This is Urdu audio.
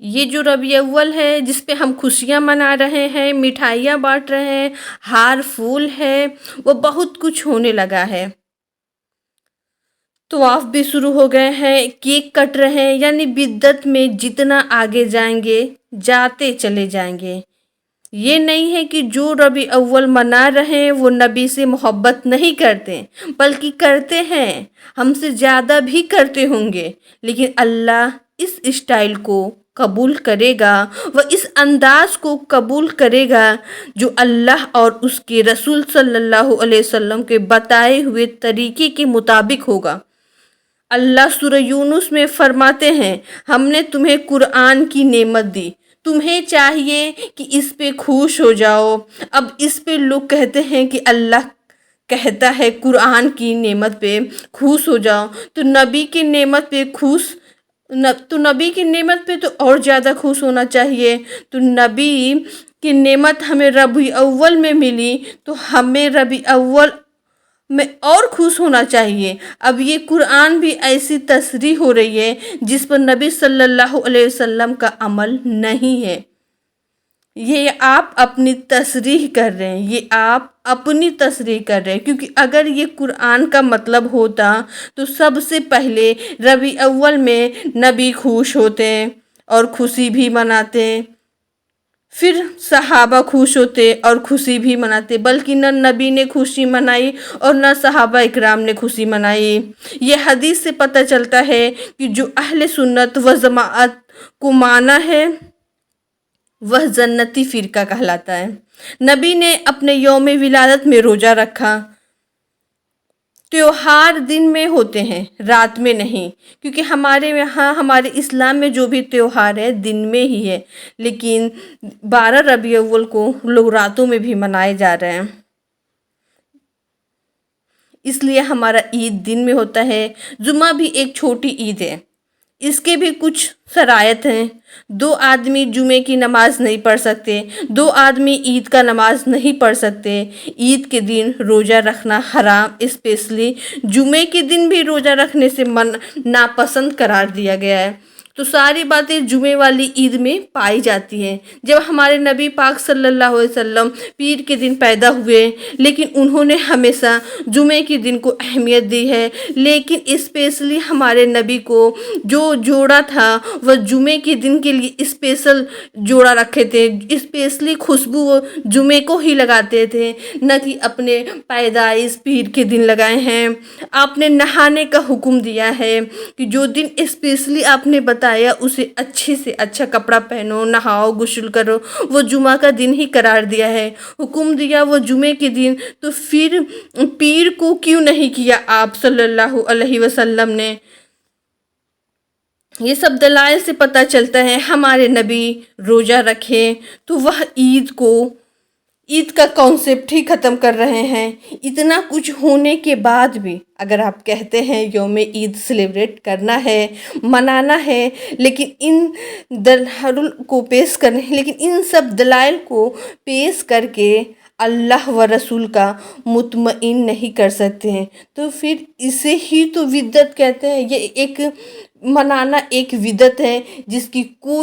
یہ جو ربیع اول ہے جس پہ ہم خوشیاں منا رہے ہیں، مٹھائیاں بانٹ رہے ہیں، ہار پھول ہے، وہ بہت کچھ ہونے لگا ہے۔ طواف بھی شروع ہو گئے ہیں، کیک کٹ رہے ہیں، یعنی بدعت میں جتنا آگے جائیں گے جاتے چلے جائیں گے۔ یہ نہیں ہے کہ جو ربیع اول منا رہے ہیں وہ نبی سے محبت نہیں کرتے، بلکہ کرتے ہیں، ہم سے زیادہ بھی کرتے ہوں گے، لیکن اللہ اس اسٹائل کو قبول کرے گا، وہ اس انداز کو قبول کرے گا جو اللہ اور اس کے رسول صلی اللہ علیہ وسلم کے بتائے ہوئے طریقے کے مطابق ہوگا۔ اللہ سورہ یونس میں فرماتے ہیں، ہم نے تمہیں قرآن کی نعمت دی، تمہیں چاہیے کہ اس پہ خوش ہو جاؤ۔ اب اس پہ لوگ کہتے ہیں کہ اللہ کہتا ہے قرآن کی نعمت پہ خوش ہو جاؤ، تو نبی کی نعمت پہ تو اور زیادہ خوش ہونا چاہیے۔ تو نبی کی نعمت ہمیں ربیع اول میں ملی تو ہمیں ربیع اول میں اور خوش ہونا چاہیے۔ اب یہ قرآن بھی ایسی تصریح ہو رہی ہے جس پر نبی صلی اللہ علیہ وسلم کا عمل نہیں ہے۔ یہ آپ اپنی تصریح کر رہے ہیں، یہ آپ اپنی تصریح کر رہے ہیں، کیونکہ اگر یہ قرآن کا مطلب ہوتا تو سب سے پہلے ربیع اول میں نبی خوش ہوتے اور خوشی بھی مناتے، پھر صحابہ خوش ہوتے اور خوشی بھی مناتے، بلکہ نہ نبی نے خوشی منائی اور نہ صحابہ اکرام نے خوشی منائی۔ یہ حدیث سے پتہ چلتا ہے کہ جو اہل سنت و جماعت کو مانا ہے وہ جنتی فرقہ کہلاتا ہے۔ نبی نے اپنے یوم ولادت میں روزہ رکھا۔ تیوہار دن میں ہوتے ہیں، رات میں نہیں، کیونکہ ہمارے یہاں ہمارے اسلام میں جو بھی تیوہار ہے دن میں ہی ہے، لیکن 12 ربیع اول کو لوگ راتوں میں بھی منائے جا رہے ہیں، اس لیے ہمارا عید دن میں ہوتا ہے۔ جمعہ بھی ایک چھوٹی عید ہے، اس کے بھی کچھ شرائط ہیں۔ 2 آدمی جمعے کی نماز نہیں پڑھ سکتے، 2 آدمی عید کا نماز نہیں پڑھ سکتے، عید کے دن روزہ رکھنا حرام، اسپیشلی جمعے کے دن بھی روزہ رکھنے سے ناپسند قرار دیا گیا ہے۔ تو ساری باتیں جمعے والی عید میں پائی جاتی ہیں۔ جب ہمارے نبی پاک صلی اللہ علیہ وسلم پیر کے دن پیدا ہوئے، لیکن انہوں نے ہمیشہ جمعے کے دن کو اہمیت دی ہے، لیکن اسپیشلی ہمارے نبی کو جو جوڑا تھا وہ جمعے کے دن کے لیے اسپیشل جوڑا رکھے تھے، اسپیشلی خوشبو وہ جمعے کو ہی لگاتے تھے، نہ کہ اپنے پیدائش پیر کے دن لگائے ہیں۔ آپ نے نہانے کا حکم دیا ہے کہ جو دن اسپیشلی آپ نے بتایا اسے اچھے سے اچھا کپڑا پہنو، نہاؤ، غسل کرو، وہ جمعہ کا دن ہی قرار دیا ہے، حکم دیا وہ جمعے کے دن، تو پھر پیر کو کیوں نہیں کیا آپ صلی اللہ علیہ وسلم نے؟ یہ سب دلائل سے پتہ چلتا ہے ہمارے نبی روزہ رکھے تو وہ عید کا کانسیپٹ ہی ختم کر رہے ہیں۔ اتنا کچھ ہونے کے بعد بھی اگر آپ کہتے ہیں یوم عید سیلیبریٹ کرنا ہے، منانا ہے، لیکن ان دلائل کو پیش کر کے اللہ و رسول کا مطمئن نہیں کر سکتے ہیں، تو پھر اسے ہی تو بدعت کہتے ہیں۔ یہ ایک منانا ایک بدعت ہے جس کی کوئی